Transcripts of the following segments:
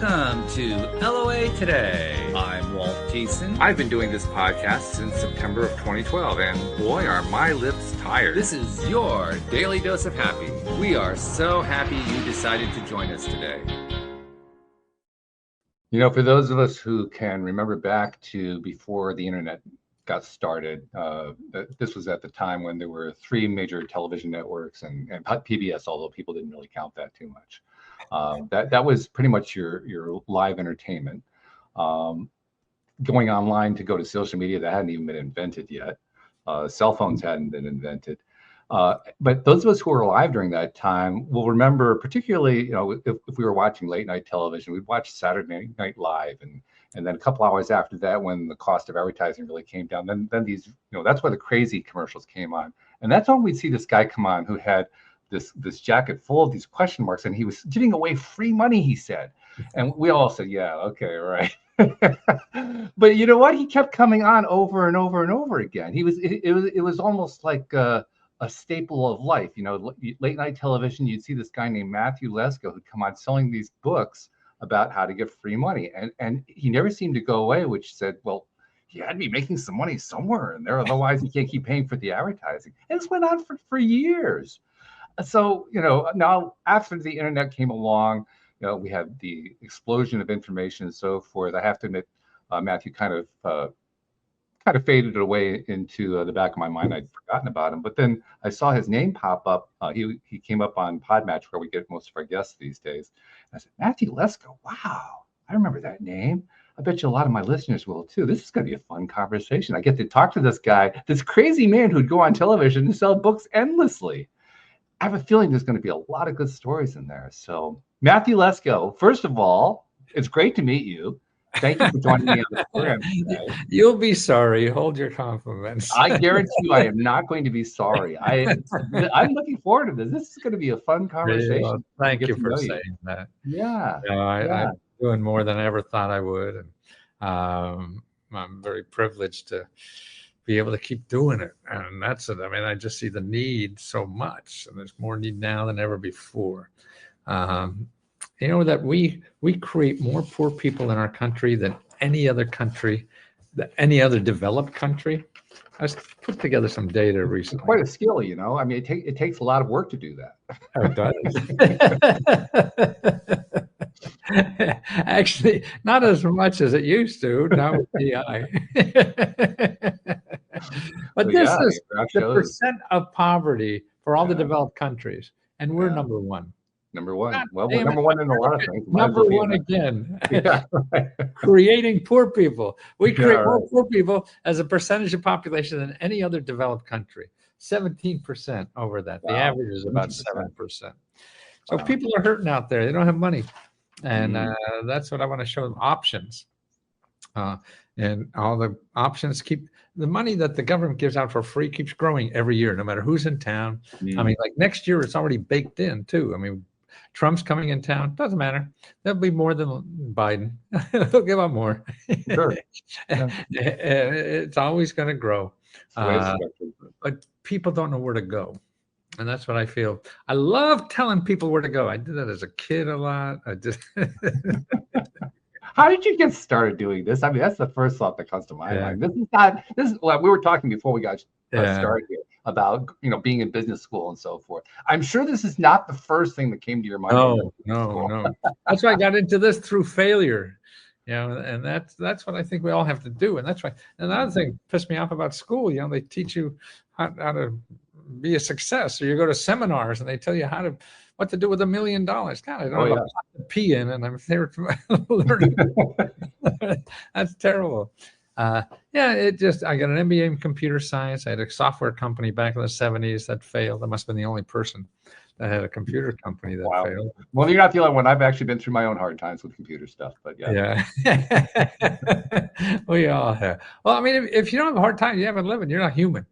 Welcome to LOA Today. I'm Walt Thiessen. I've been doing this podcast since September of 2012, and boy, are my lips tired. This is your daily dose of happy. We are so happy you decided to join us today. You know, for those of us who can remember back to before the internet got started, this was at the time when there were 3 major television networks and PBS, although people didn't really count that too much. That was pretty much your live entertainment. Going online to go to social media, that hadn't even been invented yet. Cell phones hadn't been invented. But those of us who were alive during that time will remember, particularly, you know, if we were watching late night television, we'd watch Saturday Night Live, and then a couple hours after that, when the cost of advertising really came down, then these, you know, that's where the crazy commercials came on, and that's when we'd see this guy come on who had this jacket full of these question marks, and he was giving away free money, he said, and we all said, yeah, okay, right. But you know what? He kept coming on over and over and over again. It was almost like a staple of life. You know, late night television, you'd see this guy named Matthew Lesko who'd come on selling these books about how to get free money, and he never seemed to go away, which said, well, he had to be making some money somewhere in there, otherwise he can't keep paying for the advertising. And this went on for years. So, you know, now after the internet came along, you know, we had the explosion of information and so forth. I have to admit, Matthew kind of faded away into the back of my mind. I'd forgotten about him, but then I saw his name pop up. He came up on Podmatch, where we get most of our guests these days. And I said, Matthew Lesko, wow, I remember that name. I bet you a lot of my listeners will too. This is going to be a fun conversation. I get to talk to this guy, this crazy man who'd go on television and sell books endlessly. I have a feeling there's going to be a lot of good stories in there. So, Matthew Lesko, first of all, it's great to meet you. Thank you for joining me on the program today. You'll be sorry. Hold your compliments. I guarantee you I am not going to be sorry. I'm looking forward to this. This is going to you a fun conversation. Well, thank you for saying that. Yeah. I'm doing more than I ever thought I would. And I'm very privileged to be able to keep doing it. And that's it. I mean, I just see the need so much. And there's more need now than ever before. You know that we create more poor people in our country than any other country, any other developed country. I just put together some data recently. It's quite a skill, you know. I mean, it takes a lot of work to do that. It does. Actually, not as much as it used to. Now with AI. But this is the percent of poverty for all the developed countries, and we're number one. Number one. Well, we're number one in a lot of things. Number one again. Yeah, right. Creating poor people. We create more poor people as a percentage of population than any other developed country. 17% over that. The average is about 7%. So people are hurting out there. They don't have money. And that's what I want to show them, options. And all the options keep the money that the government gives out for free keeps growing every year, no matter who's in town. I mean, like next year, it's already baked in too. I mean, Trump's coming in town. Doesn't matter. There'll be more than Biden. He'll give up more. Sure. It's always going to grow. But people don't know where to go. And that's what I feel. I love telling people where to go. I did that as a kid a lot. I just. How did you get started doing this? I mean, that's the first thought that comes to my mind. This is what we were talking before we got started here about, you know, being in business school and so forth. I'm sure this is not the first thing that came to your mind. No. That's why I got into this through failure. You know, and that's what I think we all have to do. And that's why. And another thing pissed me off about school, you know, they teach you how to be a success. Or you go to seminars and they tell you what to do with $1 million. God, I don't know how to pee in, and I'm there learning. That's terrible. I got an MBA in computer science. I had a software company back in the 70s that failed. I must have been the only person that had a computer company that failed. Well, you're not the only one. I've actually been through my own hard times with computer stuff, but yeah. We all have. Well, I mean, if you don't have a hard time, you haven't lived. You're not human.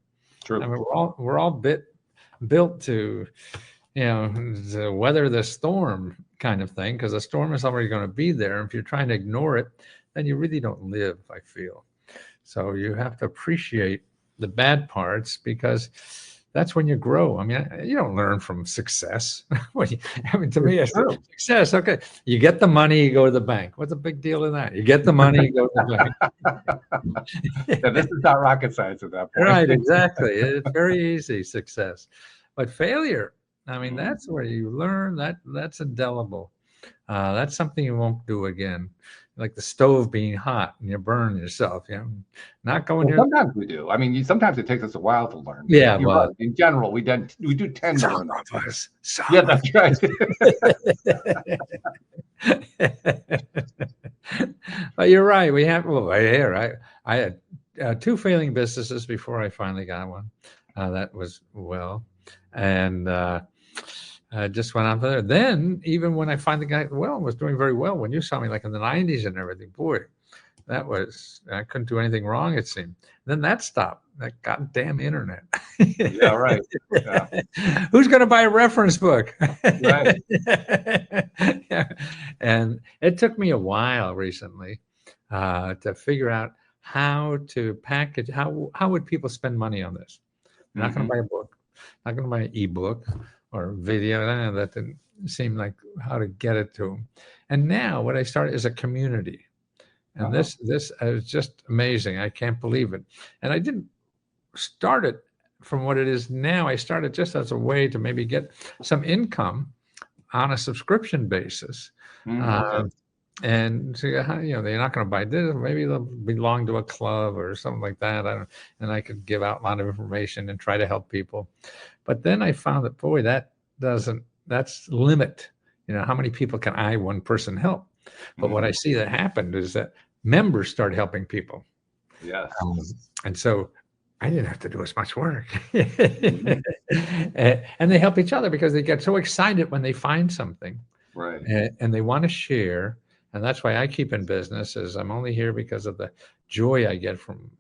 True. I mean, we're all built to, you know, to weather the storm kind of thing, because the storm is already going to be there. And if you're trying to ignore it, then you really don't live, I feel. So you have to appreciate the bad parts, because that's when you grow. I mean, you don't learn from success. I mean, to me, It's it's true. success. Okay, you get the money, you go to the bank. What's the big deal in that? You get the money, you go to the bank. Yeah, this is not rocket science at that point. Right, exactly. It's very easy, success. But failure, I mean, that's where you learn. That's indelible. That's something you won't do again. Like the stove being hot and you burn yourself. You know, not going Well, here. sometimes we do. I mean, sometimes it takes us a while to learn. Yeah, You're well, right. In general, we do tend to learn. of us. Yeah, that's right. But you're right. We have. Well, yeah, right. I had 2 failing businesses before I finally got one. That was well, and I just went on there. Then, even when I finally got well, was doing very well. When you saw me, like in the '90s and everything, boy, I couldn't do anything wrong. It seemed. Then that stopped. That goddamn internet. Yeah, right. Yeah. Who's going to buy a reference book? Right. Yeah. And it took me a while recently to figure out how to package. How would people spend money on this? They're not going to buy a book. Not going to buy an ebook or video. That didn't seem like how to get it to them. And now what I started is a community. And this is just amazing. I can't believe it. And I didn't start it from what it is now. I started just as a way to maybe get some income on a subscription basis. And so, you know, they're not going to buy this. Maybe they'll belong to a club or something like that. And I could give out a lot of information and try to help people. But then I found that, boy, that's limit. You know, how many people can one person help? But what I see that happened is that members start helping people. Yes. And so I didn't have to do as much work. And they help each other because they get so excited when they find something. Right. And they want to share. And that's why I keep in business, is I'm only here because of the joy I get from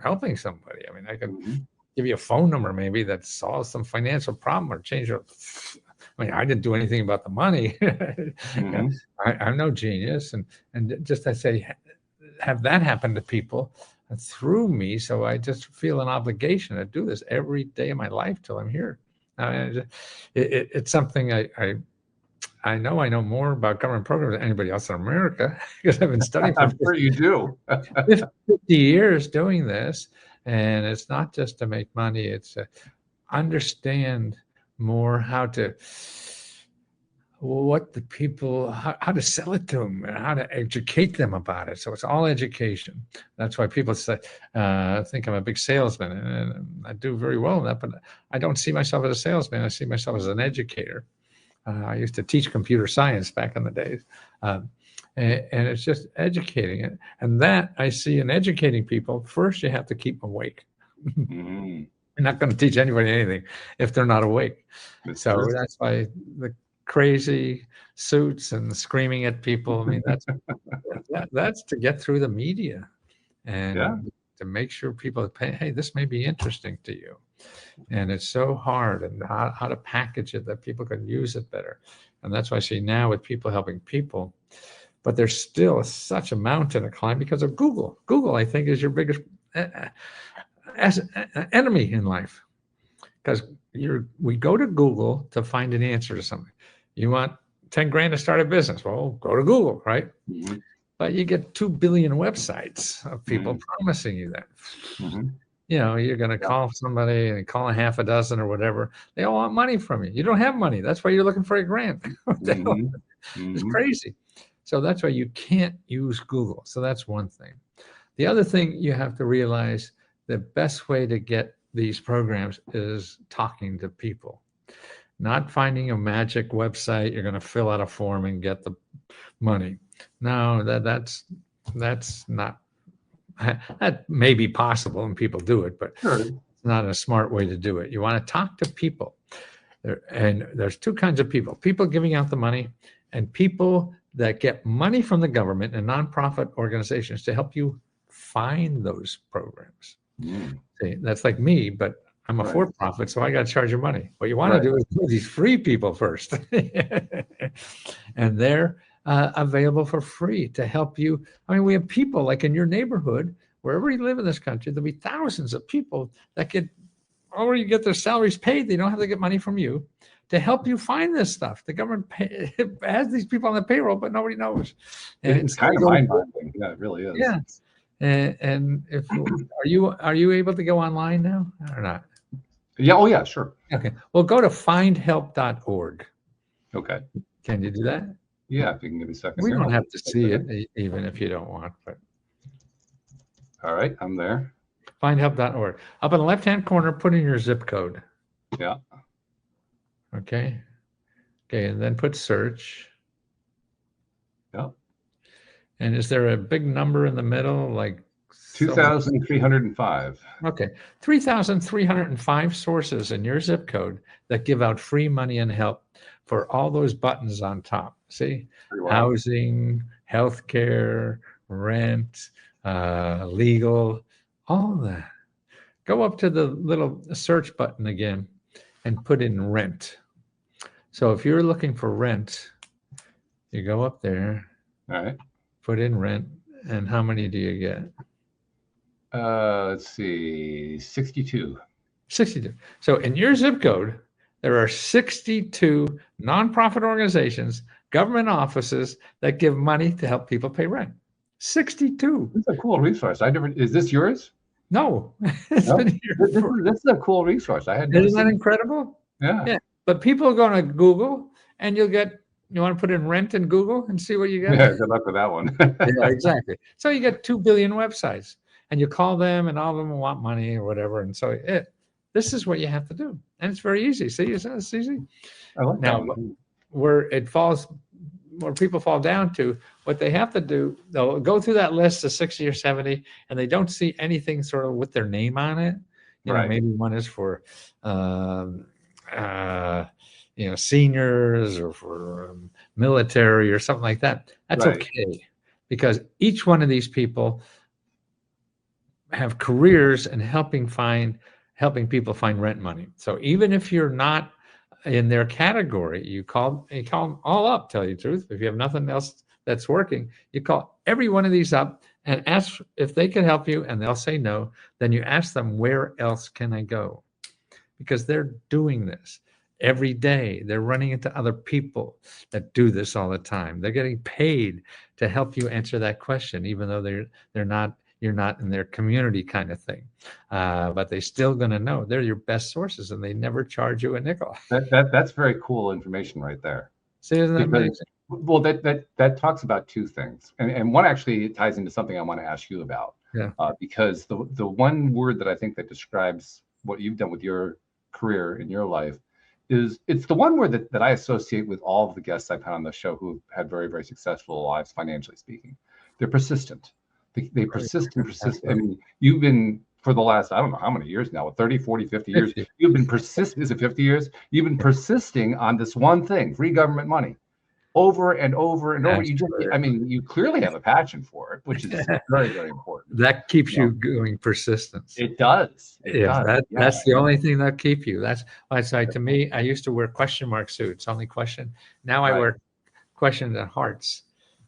helping somebody. I mean, I can give you a phone number maybe that solves some financial problem or change your. I mean, I didn't do anything about the money. I'm no genius, and just I say, have that happen to people through me. So I just feel an obligation to do this every day of my life till I'm here. I mean, it's something I know more about government programs than anybody else in America because I've been studying for I'm sure you do. 50 years doing this. And it's not just to make money, it's to understand more how to sell it to them and how to educate them about it. So it's all education. That's why people say, think I'm a big salesman, and I do very well in that, but I don't see myself as a salesman. I see myself as an educator. I used to teach computer science back in the days. And it's just educating it. And that I see in educating people, first you have to keep them awake. You're not going to teach anybody anything if they're not awake. That's why the crazy suits and screaming at people. I mean, that's to get through the media and to make sure people pay, hey, this may be interesting to you. And it's so hard, and how to package it that people can use it better. And that's why I see now with people helping people, but there's still such a mountain to climb because of Google. Google, I think, is your biggest enemy in life, because we go to Google to find an answer to something. You want 10 grand to start a business? Well, go to Google, right? But you get 2 billion websites of people promising you that. You know, you're going to call somebody and call a half a dozen or whatever. They all want money from you. You don't have money. That's why you're looking for a grant. It's crazy. So that's why you can't use Google. So that's one thing. The other thing you have to realize, the best way to get these programs is talking to people, not finding a magic website. You're going to fill out a form and get the money. No, that's not. That may be possible and people do it, but it's not a smart way to do it. You want to talk to people. And there's 2 kinds of people giving out the money and people that get money from the government and nonprofit organizations to help you find those programs. See, that's like me, but I'm a for-profit, so I got to charge you money. What you want to do is do these free people first. And they're available for free to help you. I mean, we have people like in your neighborhood, wherever you live in this country, there'll be thousands of people that could already get their salaries paid. They don't have to get money from you to help you find this stuff. The government has these people on the payroll, but nobody knows. And it's kind of mind-boggling. Yeah, it really is. Yeah. And if are you able to go online now or not? Yeah. Oh, yeah. Sure. Okay. Well, go to findhelp.org. Okay. Can you do that? Yeah, if you can give me a second. We don't have to see it, even if you don't want. But all right, I'm there. Findhelp.org. Up in the left-hand corner, put in your zip code. Yeah. Okay. Okay, and then put search. Yep. And is there a big number in the middle, like 2,305? Okay, 3,305 sources in your zip code that give out free money and help for all those buttons on top. See, housing, healthcare, rent, legal, all of that. Go up to the little search button again and put in rent. So if you're looking for rent, you go up there. All right. Put in rent, and how many do you get? Let's see, 62. 62. So in your zip code, there are 62 nonprofit organizations, government offices that give money to help people pay rent. 62. This is a cool resource. Is this yours? No. It's been here this is a cool resource. Isn't that incredible? Yeah. But people are going to Google, and you want to put in rent in Google and see what you get? Yeah, good luck with that one. Yeah, exactly. So you get 2 billion websites, and you call them, and all of them want money or whatever. And so this is what you have to do. And it's very easy. See, it's easy. I like now, that. Where people fall down to, what they have to do, they'll go through that list of 60 or 70, and they don't see anything sort of with their name on it. You know, maybe one is for seniors or for military or something like that. That's okay, because each one of these people have careers in helping people find rent money. So even if you're not in their category, you call them all up, tell you the truth. If you have nothing else that's working, you call every one of these up and ask if they can help you, and they'll say no. Then you ask them, where else can I go? Because they're doing this every day. They're running into other people that do this all the time. They're getting paid to help you answer that question, even though you're not in their community kind of thing. But they're still going to know. They're your best sources, and they never charge you a nickel. That's very cool information right there. See, isn't that amazing? Well, that talks about two things, and one actually ties into something I want to ask you about. Yeah. Because the one word that I think that describes what you've done with your career in your life it's the one word that I associate with all of the guests I've had on the show who have had very, very successful lives, financially speaking. They're persistent. They persist and persist. I mean, you've been, for the last, I don't know how many years now, 30, 40, 50 years, you've been persisting. Is it 50 years? You've been persisting on this one thing, free government money, over and over and over. You clearly have a passion for it, which is very, very important. That keeps you going, persistence. It does. That's the only thing that keep you. That's why it's like, to me, I used to wear question mark suits, only question. Now I wear question and hearts,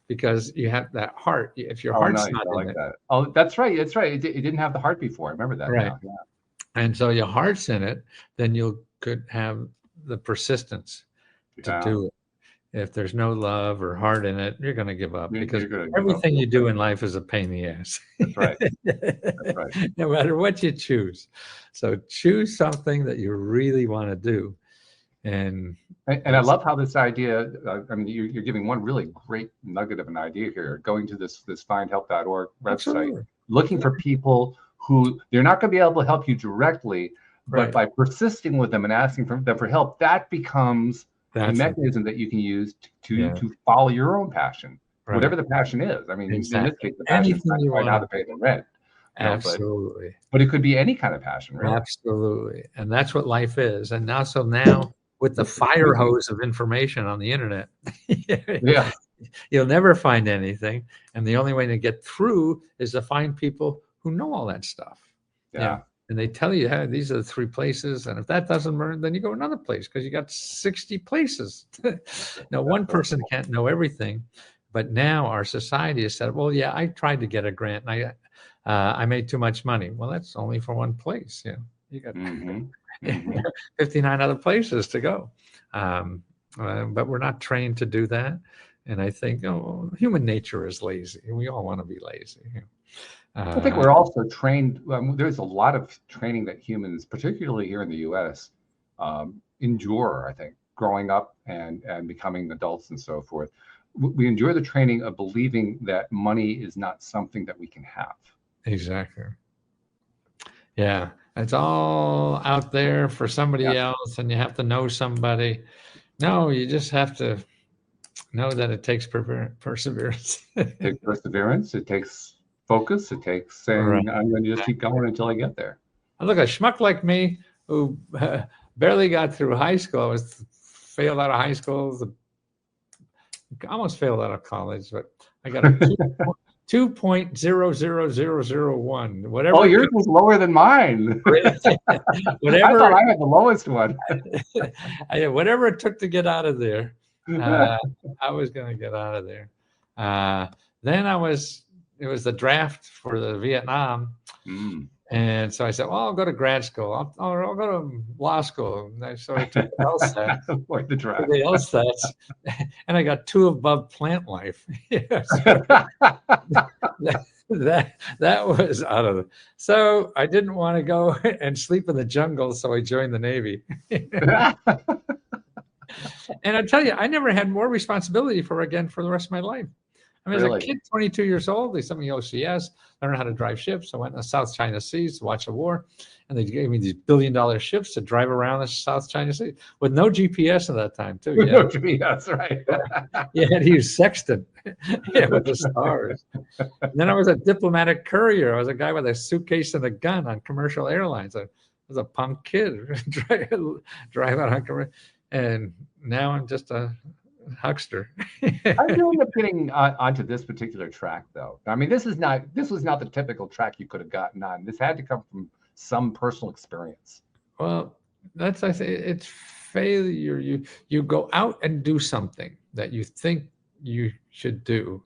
because you have that heart. If your heart's not in like that. Oh, that's right. That's right. It didn't have the heart before. I remember that. Right. Now. Yeah. And so your heart's in it, then you could have the persistence to do it. If there's no love or heart in it, you're going to give up, because everything you do in life is a pain in the ass. That's right. That's right. No matter what you choose. So choose something that you really want to do. And I love how this idea, I mean, you're giving one really great nugget of an idea here, going to this findhelp.org website, Absolutely. Looking for people who they're not going to be able to help you directly, but by persisting with them and asking them for help, that becomes a mechanism that you can use to follow your own passion, whatever the passion is. I mean, in this case, the passion is not quite how to pay the rent. Absolutely. But it could be any kind of passion, really. Absolutely. And that's what life is. And now with the fire hose of information on the internet, you'll never find anything. And the only way to get through is to find people who know all that stuff. Yeah. And they tell you, hey, these are the 3 places. And if that doesn't work, then you go another place, because you got 60 places. Now, one person can't know everything. But now our society has said, well, yeah, I tried to get a grant and I made too much money. Well, that's only for one place. Yeah. You got Mm-hmm. 59 other places to go. But we're not trained to do that. And I think human nature is lazy. We all want to be lazy. I think we're also trained. There's a lot of training that humans, particularly here in the U.S., endure. I think growing up and becoming adults and so forth, we endure the training of believing that money is not something that we can have. Exactly. Yeah, it's all out there for somebody else, and you have to know somebody. No, you just have to know that it takes perseverance. It takes perseverance. It takes focus. It takes saying, Right. I'm going to just keep going until I get there. And look, a schmuck like me who barely got through high school, failed out of high school, almost failed out of college, but I got a 2.00001. Whatever. Oh, yours was lower than mine. Whatever. I thought I had the lowest one. Whatever it took to get out of there, I was going to get out of there. Then it was the draft for the Vietnam. And so I said, well, I'll go to grad school. I'll go to law school. And so I took the LSAT. Avoid the draft. The LSATs, and I got 2 above plant life. that was out of it. So I didn't want to go and sleep in the jungle, so I joined the Navy. And I tell you, I never had more responsibility for the rest of my life. I mean, as a kid, 22 years old, they sent me OCS, learned how to drive ships. I went in the South China Seas to watch a war, and they gave me these billion-dollar ships to drive around the South China Sea with no GPS at that time, too. No GPS, right? You had to use sextant with the stars. And then I was a diplomatic courier. I was a guy with a suitcase and a gun on commercial airlines. I was a punk kid drive out on commercial, and now I'm just a huckster. How did you end up getting onto this particular track, though? I mean, this was not the typical track you could have gotten on. This had to come from some personal experience. Well, I say it's failure. You go out and do something that you think you should do.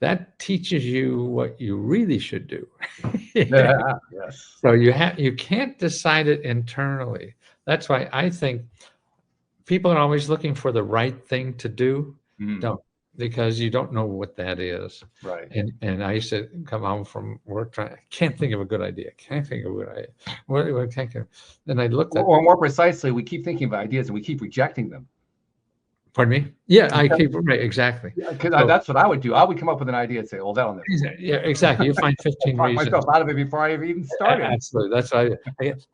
That teaches you what you really should do. Yeah, yes. So you can't decide it internally. That's why I think people are always looking for the right thing to do. Because you don't know what that is. Right. And I used to come home from work I can't think of a good idea. Can't think of a good idea. What can't think of? Then I looked at, or more precisely, we keep thinking of ideas and we keep rejecting them. Pardon me? Yeah, I keep right, exactly. Because that's what I would do. I would come up with an idea and say, well, that'll never. Yeah, exactly. You find 15 talk reasons. myself out of it before I even started. Absolutely. That's why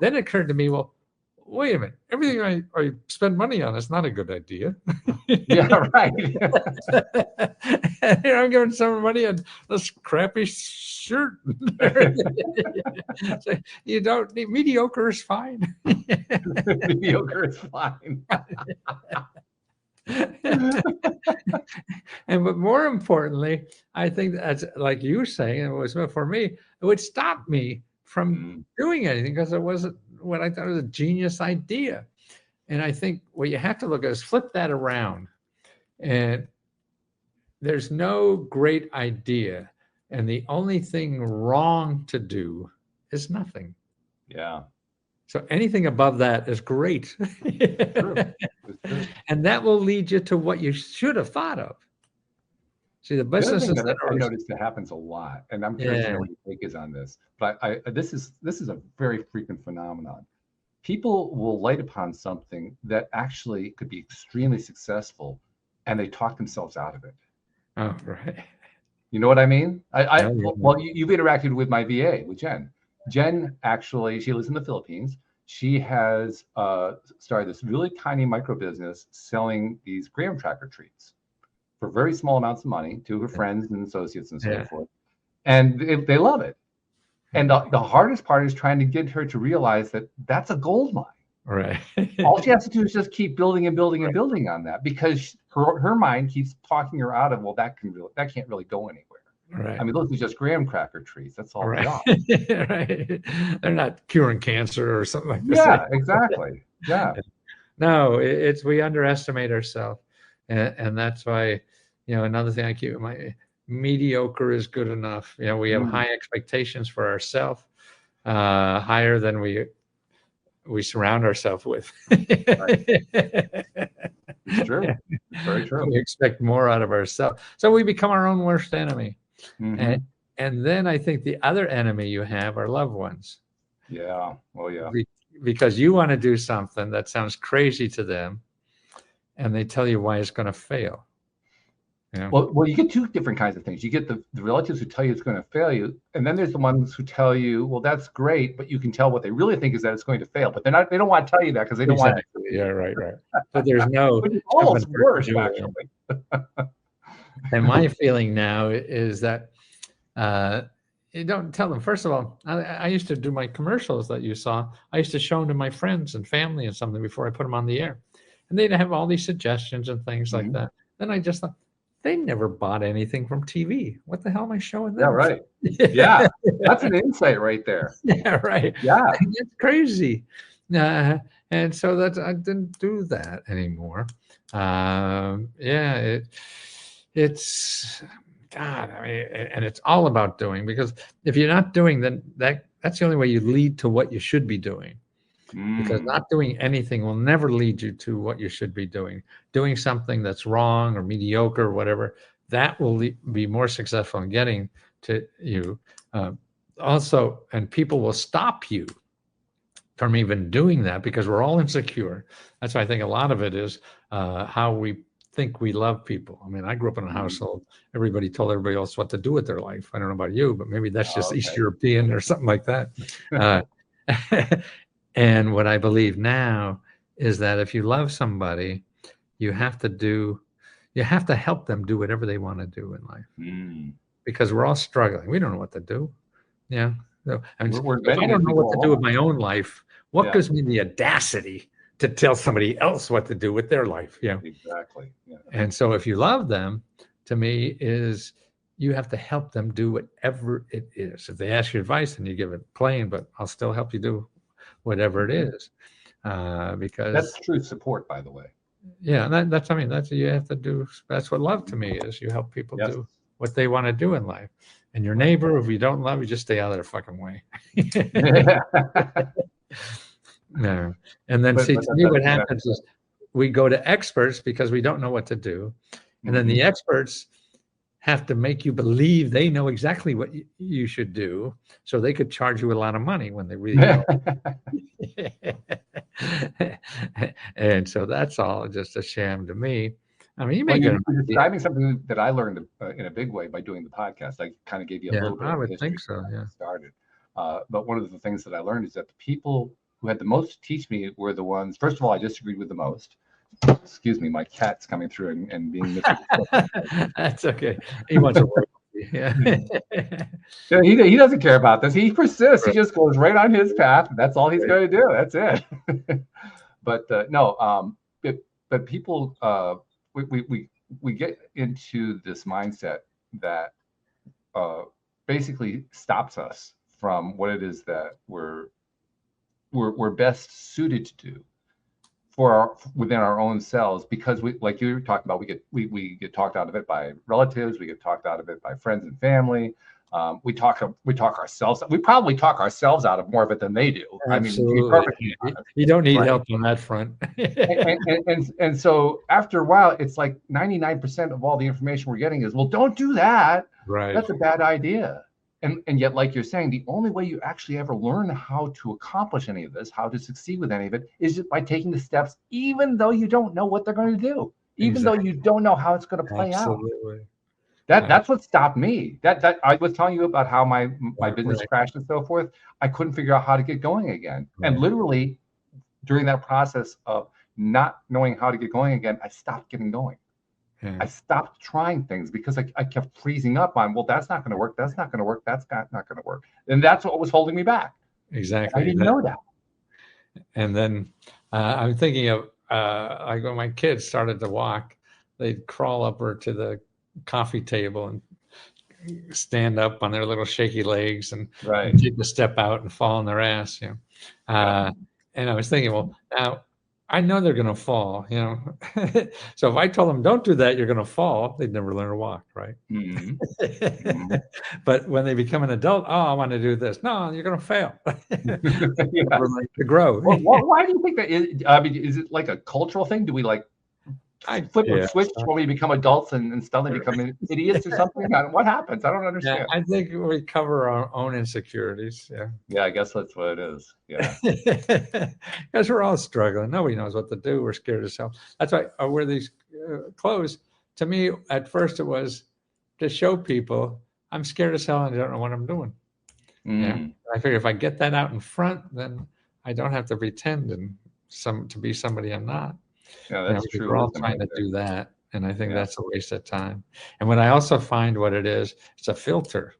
then it occurred to me, well, wait a minute. Everything I spend money on is not a good idea. Yeah, right. I'm giving some money on this crappy shirt. So you don't need mediocre is fine. Mediocre is fine. But more importantly, I think that's like you were saying, it was for me, it would stop me from doing anything because it wasn't what I thought was a genius idea. And I think what you have to look at is flip that around. And there's no great idea. And the only thing wrong to do is nothing. Yeah. So anything above that is great. True. And that will lead you to what you should have thought of. See, the businesses that I noticed that happens a lot, and I'm curious to know what your take is on this. But this is a very frequent phenomenon. People will light upon something that actually could be extremely successful, and they talk themselves out of it. Oh, right. You know what I mean? Well, you've interacted with my VA, with Jen. Jen actually, she lives in the Philippines. She has started this really tiny micro business selling these graham cracker treats for very small amounts of money to her friends and associates and so forth. And they love it. And the hardest part is trying to get her to realize that that's a gold mine. Right. All she has to do is just keep building and building and building on that, because her mind keeps talking her out of, well, that can't really go anywhere. Right. I mean, those are just graham cracker trees. That's all they are. Right. They're not curing cancer or something like that. Yeah, exactly. Yeah. No, we underestimate ourselves. And that's why, another thing I keep in mind, mediocre is good enough. We have high expectations for ourselves, higher than we we surround ourselves with. It's true. It's very true. We expect more out of ourselves. So we become our own worst enemy. Mm-hmm. And then I think the other enemy you have are loved ones. Yeah. Well, yeah. Because you want to do something that sounds crazy to them, and they tell you why it's going to fail. Yeah. Well, you get two different kinds of things. You get the relatives who tell you it's going to fail you, and then there's the ones who tell you, well, that's great, but you can tell what they really think is that it's going to fail. But they don't want to tell you that because they don't want to. Yeah, right. But there's no. Which is almost worse, actually. And my feeling now is that you don't tell them. First of all, I used to do my commercials that you saw. I used to show them to my friends and family and something before I put them on the air, and they'd have all these suggestions and things like that. Then I just thought, they never bought anything from TV. What the hell am I showing them? Yeah, right. Yeah, that's an insight right there. Yeah, right. Yeah, it's crazy. And so I didn't do that anymore. It's God. I mean, and it's all about doing, because if you're not doing, then that's the only way you lead to what you should be doing. Because not doing anything will never lead you to what you should be doing. Doing something that's wrong or mediocre or whatever, that will be more successful in getting to you. Also, and people will stop you from even doing that because we're all insecure. That's why I think a lot of it is how we think we love people. I mean, I grew up in a household, everybody told everybody else what to do with their life. I don't know about you, but maybe that's just East European or something like that. And what I believe now is that if you love somebody, you have to help them do whatever they want to do in life, because we're all struggling. We don't know what to do. Yeah. So, I mean, if I don't know what to do with my own life, what gives me the audacity to tell somebody else what to do with their life? Yeah. Exactly. Yeah. And so if you love them, to me, is you have to help them do whatever it is. If they ask you advice, then you give it plain, but I'll still help you do whatever it is, because that's true support, by the way. Yeah, that's you have to do. That's what love to me is. You help people do what they want to do in life. And your neighbor, if you don't love, you just stay out of their fucking way. No. And then to me, what happens is we go to experts because we don't know what to do, and then the experts have to make you believe they know exactly what you should do, so they could charge you a lot of money when they really don't. And so that's all just a sham to me. I mean, you're describing something that I learned in a big way by doing the podcast. I kind of gave you a little bit of history. I would think so, yeah. Started. But one of the things that I learned is that the people who had the most to teach me were the ones, first of all, I disagreed with the most. Excuse me, my cat's coming through and being misunderstood. That's okay. He wants to work. Yeah. He doesn't care about this. He persists. He just goes right on his path. That's all he's going to do. That's it. But but people, we get into this mindset that basically stops us from what it is that we're best suited to do within our own selves, because we, like you were talking about, we get talked out of it by relatives, we get talked out of it by friends and family. We talk ourselves. We probably talk ourselves out of more of it than they do. Absolutely. I mean, you don't need help on that front. and so after a while, it's like 99% of all the information we're getting is, well, don't do that. Right. That's a bad idea. And yet, like you're saying, the only way you actually ever learn how to accomplish any of this, how to succeed with any of it, is just by taking the steps, even though you don't know what they're going to do, even though you don't know how it's going to play out. That's what stopped me. That I was telling you about how my business crashed and so forth. I couldn't figure out how to get going again. And literally, during that process of not knowing how to get going again, I stopped getting going. I stopped trying things because I kept freezing up on, well, that's not going to work. That's not going to work. That's not going to work. And that's what was holding me back. Exactly. I didn't know that. And then I'm thinking of, like when my kids started to walk, they'd crawl over to the coffee table and stand up on their little shaky legs and take a step out and fall on their ass. And I was thinking, well, now I know they're going to fall, you know. So if I told them, don't do that, you're going to fall, they'd never learn to walk, right? Mm-hmm. Mm-hmm. But when they become an adult, oh, I want to do this. No, you're going to fail. Yeah. Never learn to grow. Why do you think that is? I mean, is it like a cultural thing? Do we like flip a switch when we become adults and suddenly become idiots or something? What happens? I don't understand. I think we cover our own insecurities. Yeah. Yeah, I guess that's what it is. Yeah. Because we're all struggling. Nobody knows what to do. We're scared as hell. That's why I wear these clothes. To me, at first, it was to show people I'm scared as hell and I don't know what I'm doing. Yeah. I figure if I get that out in front, then I don't have to pretend to be somebody I'm not. Yeah, that's true. We're all trying to do that. And I think that's a waste of time. And when I also find what it is, it's a filter.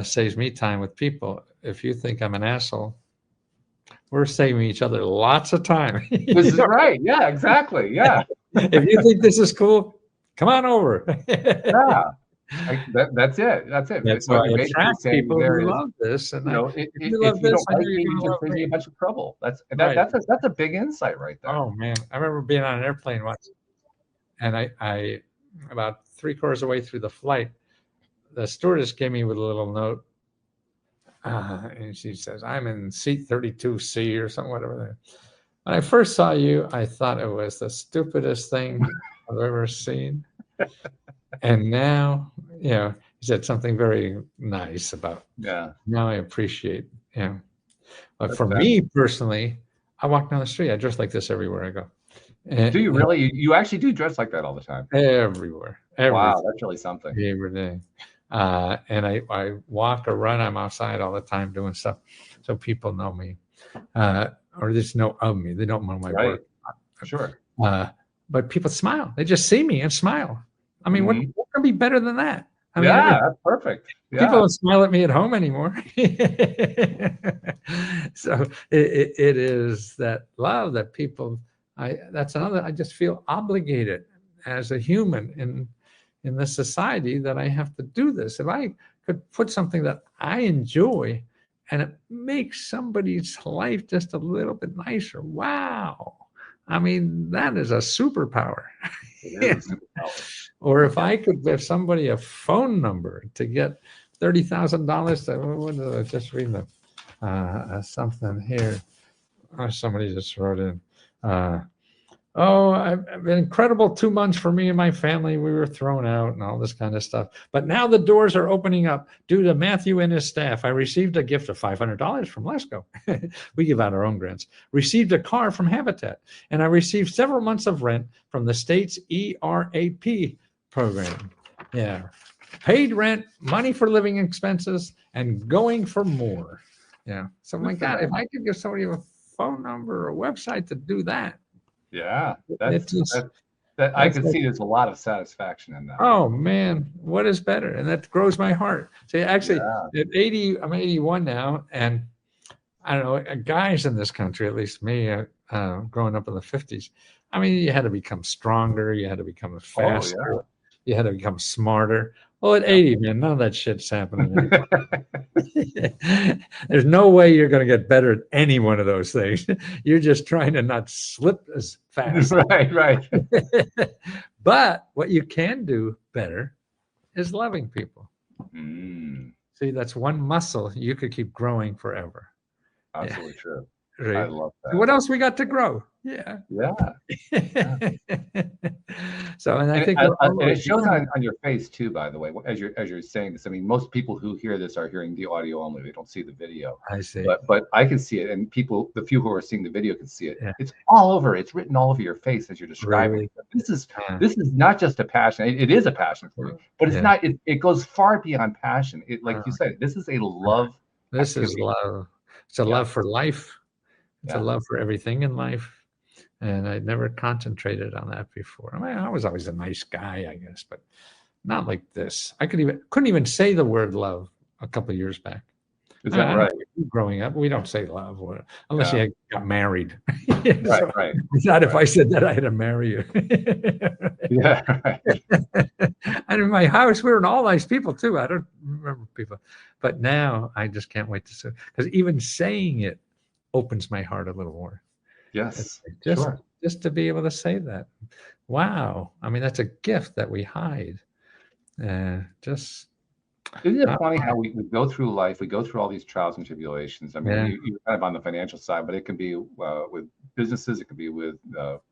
Saves me time with people. If you think I'm an asshole, we're saving each other lots of time. This is right. Yeah, exactly. Yeah. If you think this is cool, come on over. Yeah. That's it. That's it. That's why I attract people who love this. And if you don't like me, you just bring me a bunch of trouble. That's a big insight right there. Oh man, I remember being on an airplane once, and I about 3/4 of the way through the flight, the stewardess came me with a little note, and she says, "I'm in seat 32C or something, whatever." When I first saw you, I thought it was the stupidest thing I've ever seen. And now, you know, he said something very nice about, now I appreciate, you know. But for me personally, I walk down the street, I dress like this everywhere I go. And, do you really? You actually do dress like that all the time? Everywhere. Wow, that's really something. Every day. And I walk or run, I'm outside all the time doing stuff. So people know me, or they just know of me. They don't know my work. Sure. But people smile. They just see me and smile. I mean, what can be better than that? I mean, that's perfect. People don't smile at me at home anymore. So it is that love that people, that's another, I just feel obligated as a human in this society that I have to do this. If I could put something that I enjoy and it makes somebody's life just a little bit nicer, wow. I mean, that is a superpower. Or if I could give somebody a phone number to get $30,000, what did I just read something here? Somebody just wrote in, I've been incredible 2 months for me and my family. We were thrown out and all this kind of stuff. But now the doors are opening up due to Matthew and his staff. I received a gift of $500 from Lesko. We give out our own grants. Received a car from Habitat. And I received several months of rent from the state's ERAP program. Yeah. Paid rent, money for living expenses, and going for more. Yeah. So my God, if I could give somebody a phone number or a website to do that. Yeah, I can see there's a lot of satisfaction in that. Oh man, what is better? And that grows my heart. See, actually, at 80, I'm 81 now, and I don't know, guys in this country, at least me, growing up in the 50s, I mean, you had to become stronger, you had to become faster, you had to become smarter. Well, at 80, man, none of that shit's happening. There's no way you're going to get better at any one of those things. You're just trying to not slip as fast. Right. But what you can do better is loving people. See, that's one muscle you could keep growing forever. Absolutely true. Right. I love that. What else we got to grow? Yeah. So, and I think it shows on your face too. By the way, as you're saying this, I mean, most people who hear this are hearing the audio only; they don't see the video. I see. But I can see it, and people, the few who are seeing the video, can see it. Yeah. It's all over. It's written all over your face as you're describing. Really? This is not just a passion. It is a passion for you, but it's not. It goes far beyond passion. It, like you said, this is a love. This is love. It's a love for life. It's a love for everything in life. And I'd never concentrated on that before. I mean, I was always a nice guy, I guess, but not like this. I couldn't even say the word love a couple of years back. Is that right? Growing up, we don't say love unless you got married. Right. Not if I said that I had to marry you. And in my house, we were all nice people too. I don't remember people. But now I just can't wait to say, because even saying it opens my heart a little more. Yes. Just, Sure. just to be able to say that. Wow. I mean, that's a gift that we hide. Just Isn't it not funny funny. how we go through life, we go through all these trials and tribulations. I mean, Yeah. you're kind of on the financial side, but it can be with businesses, it can be with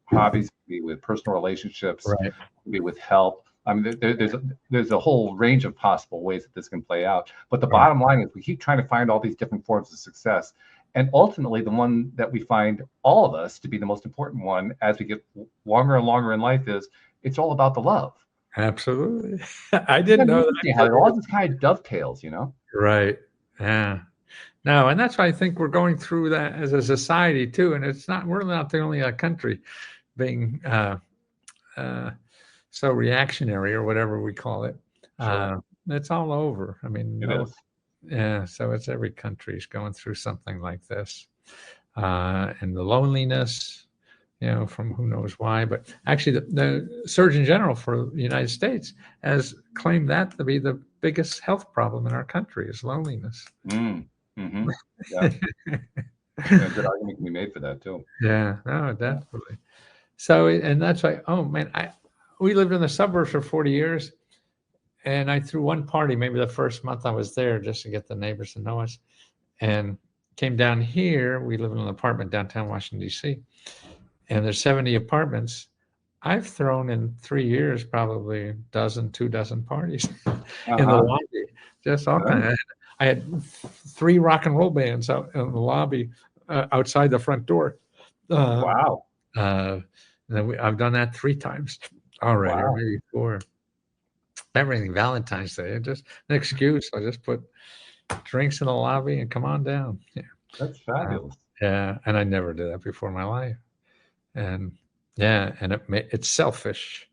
hobbies, it can be with personal relationships, Right. it can be with health. I mean, there's a whole range of possible ways that this can play out. But the Right. bottom line is we keep trying to find all these different forms of success. And ultimately, the one that we find all of us to be the most important one as we get longer and longer in life is it's all about the love. Absolutely. I It's didn't kind of know interesting how that. it all just kind of dovetails, you know? Right. Yeah. No, and that's why I think we're going through that as a society too. And it's not, we're not the only country being so reactionary or whatever we call it. Sure. It's all over. I mean, It no, is. yeah. So it's every country's going through something like this, and the loneliness, from who knows why. But actually, the Surgeon General for the United States has claimed that to be the biggest health problem in our country is loneliness. Mm. Mm-hmm. Yeah. Yeah, good argument can be made for that too. Yeah, no, definitely. So, and that's why, oh man, we lived in the suburbs for 40 years. And I threw one party, maybe the first month I was there, just to get the neighbors to know us, and came down here. We live in an apartment downtown Washington, D.C., and there's 70 apartments. I've thrown in 3 years probably a dozen, 2 dozen parties in the Uh-huh. lobby, just all Good. kind of. I had 3 rock and roll bands out in the lobby outside the front door. Wow. And then I've done that 3 times already, or Wow. maybe 4. Everything, Valentine's Day, just an excuse. I just put drinks in the lobby and come on down. Yeah. That's fabulous. Yeah. And I never did that before in my life. And yeah. And it's selfish.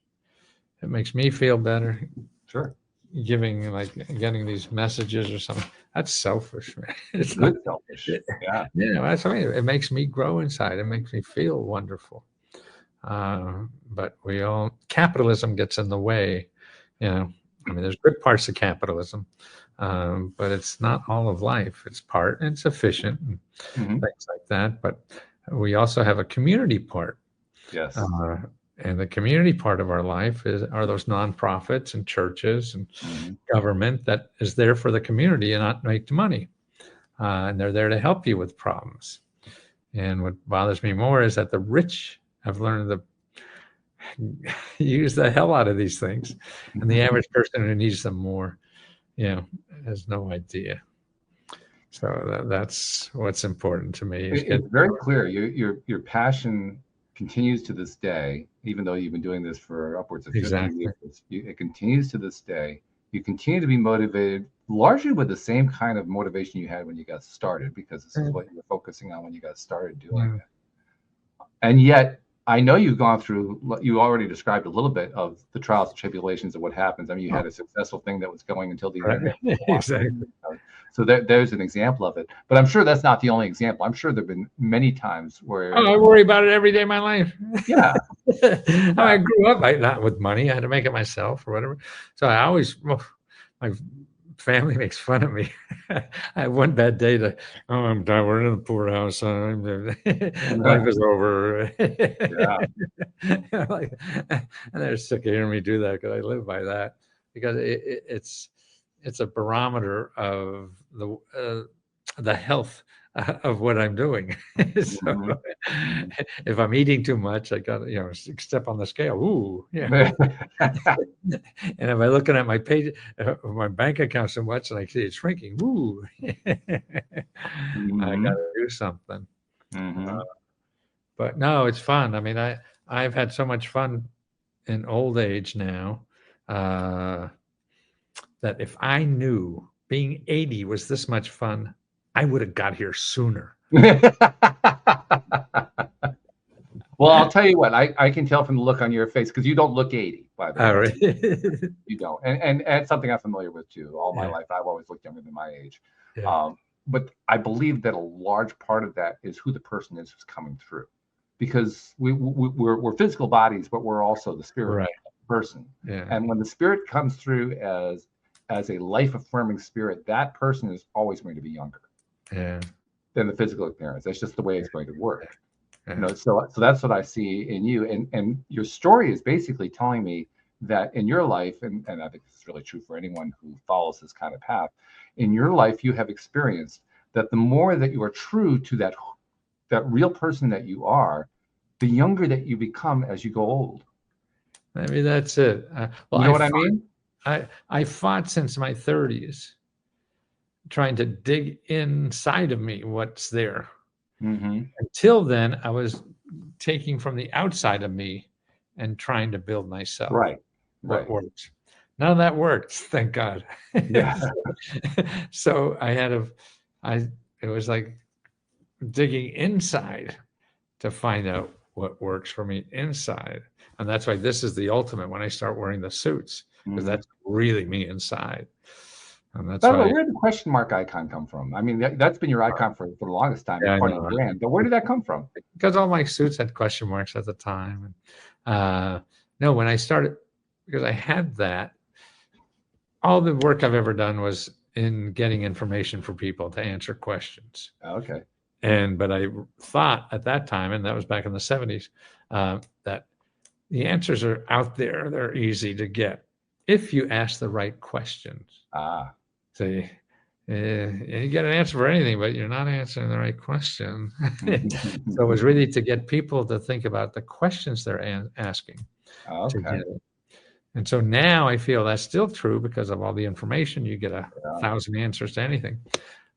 It makes me feel better Sure. getting these messages or something. That's selfish, man. It's not, Good selfish. Yeah. that's what I mean. It makes me grow inside. It makes me feel wonderful. But capitalism gets in the way, I mean, there's good parts of capitalism, but it's not all of life. It's part, and it's efficient and Mm-hmm. things like that. But we also have a community part. Yes. And the community part of our life are those nonprofits and churches and government that is there for the community and not make money. And they're there to help you with problems. And what bothers me more is that the rich have learned to use the hell out of these things, and the average person who needs them more, has no idea. So that's what's important to me. It's very clear. Your passion continues to this day, even though you've been doing this for upwards of 50 years. It continues to this day. You continue to be motivated largely with the same kind of motivation you had when you got started, because this is what you were focusing on when you got started doing it. And yet, I know you've gone through, you already described a little bit of the trials and tribulations of what happens. I mean, you had a successful thing that was going until the internet. Exactly. So there's an example of it. But I'm sure that's not the only example. I'm sure there have been many times where... I worry about it every day of my life. Yeah. I grew up not with money. I had to make it myself or whatever. So I always, my family makes fun of me. I had one bad day I'm done. We're in the poorhouse. Life is over. Yeah. And they're sick of hearing me do that because I live by that, because it's a barometer of the health of what I'm doing. So if I'm eating too much, I got step on the scale. Ooh, yeah. And if I'm looking at my page, my bank account so much, and I see it shrinking, ooh, I got to do something. But no, it's fun. I mean, I've had so much fun in old age now, that if I knew being 80 was this much fun, I would have got here sooner. Well, I'll tell you what, I can tell from the look on your face, because you don't look 80, by the way. Right. You don't. And it's something I'm familiar with too. All my life, I've always looked younger than my age. But I believe that a large part of that is who the person is who's coming through. Because we're physical bodies, but we're also the spirit person. Yeah. And when the spirit comes through as a life-affirming spirit, that person is always going to be younger than the physical appearance. That's just the way it's going to work. You know, so that's what I see in you, and your story is basically telling me that in your life, and I think it's really true for anyone who follows this kind of path, in your life you have experienced that the more that you are true to that real person that you are, the younger that you become as you go old. Maybe that's it. Well, you know what I mean? I fought since my 30s, trying to dig inside of me what's there. Mm-hmm. Until then, I was taking from the outside of me and trying to build myself. Right. What works. None of that worked, thank God. Yeah. So it was like digging inside to find out what works for me inside. And that's why this is the ultimate when I start wearing the suits, because that's really me inside. And that's why. Where did the question mark icon come from? I mean, that's been your icon for the longest time. Yeah, part of your brand. But where did that come from? Because all my suits had question marks at the time. No, when I started, because I had that, all the work I've ever done was in getting information for people to answer questions. Okay. But I thought at that time, and that was back in the 70s, that the answers are out there. They're easy to get if you ask the right questions. So you get an answer for anything, but you're not answering the right question. So it was really to get people to think about the questions they're asking. Okay. And so now I feel that's still true because of all the information. You get 1,000 answers to anything.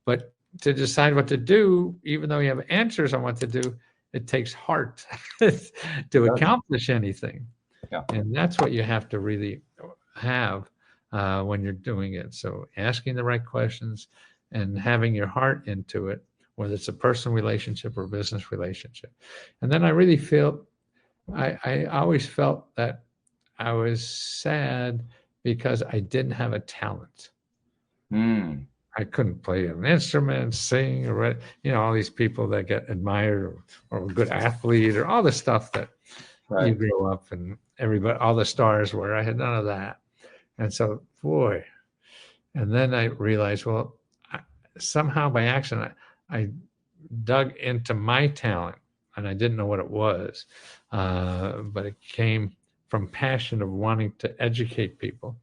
But to decide what to do, even though you have answers on what to do, it takes heart to accomplish anything. Yeah. And that's what you have to really have when you're doing it. So asking the right questions and having your heart into it, whether it's a personal relationship or a business relationship. And then I really feel, I always felt that I was sad because I didn't have a talent. I couldn't play an instrument, sing, or all these people that get admired, or a good athlete, or all the stuff that you grow up and everybody, all the stars were. I had none of that, and so boy. And then I realized, well, somehow by accident, I dug into my talent, and I didn't know what it was, but it came from passion of wanting to educate people.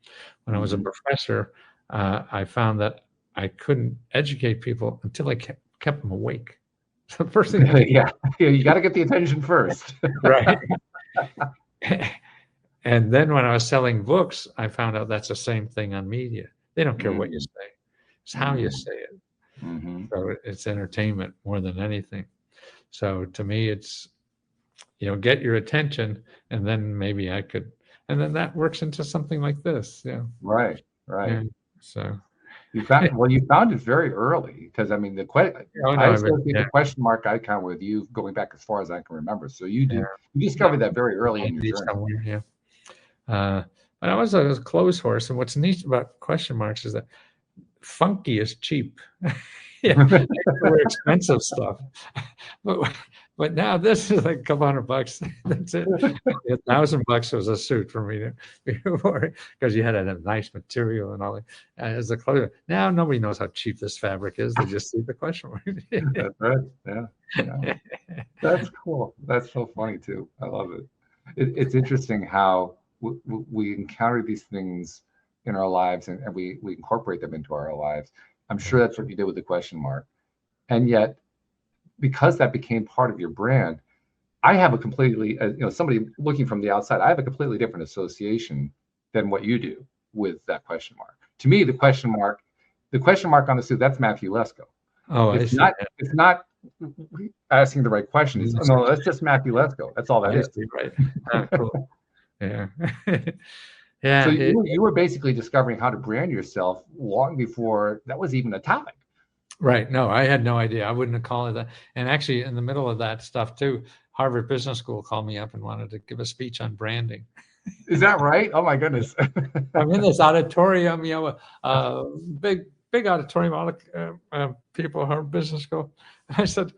When I was a professor, I found that I couldn't educate people until I kept them awake. So the first thing, you got to get the attention first, right? And then when I was selling books, I found out that's the same thing on media. They don't care what you say; it's how you say it. So it's entertainment more than anything. So to me, it's get your attention, and then maybe I could, and then that works into something like this. Yeah. Right. And so. You found it very early, because I mean the question mark icon with you going back as far as I can remember. So you discovered that very early in your journey. But I was a clothes horse, and what's neat about question marks is that funky is cheap. We're expensive stuff, but now this is like a couple $100. That's it. $1,000 was a suit for me before, because you had a nice material and all that as a clothing. Now nobody knows how cheap this fabric is. They just see the question mark. That's right. Yeah. That's cool. That's so funny too. I love it. It's interesting how we encounter these things in our lives, and we incorporate them into our lives. I'm sure that's what you did with the question mark. And yet, because that became part of your brand, I have a completely, somebody looking from the outside, I have a completely different association than what you do with that question mark. To me, the question mark on the suit, that's Matthew Lesko. Oh, it's not asking the right question. No, that's just Matthew Lesko. That's all that is. Right. Cool. Yeah. Yeah. So you were basically discovering how to brand yourself long before that was even a topic. Right. No, I had no idea. I wouldn't have called it that. And actually, in the middle of that stuff too, Harvard Business School called me up and wanted to give a speech on branding. Is that right? Oh my goodness. I'm in this auditorium, big auditorium, all the people, Harvard Business School. And I said,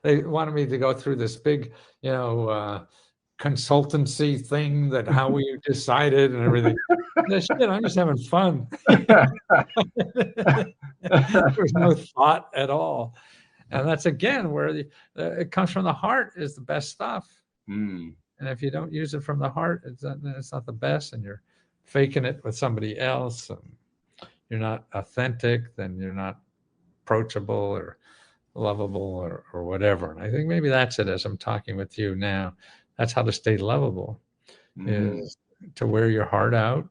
they wanted me to go through this big, consultancy thing, that how we decided and everything. Shit, I'm just having fun. There was no thought at all. And that's again where it comes from the heart is the best stuff. Mm. And if you don't use it from the heart, it's not the best, and you're faking it with somebody else, and you're not authentic, then you're not approachable or lovable or whatever. And I think maybe that's it as I'm talking with you now. That's how to stay lovable is to wear your heart out.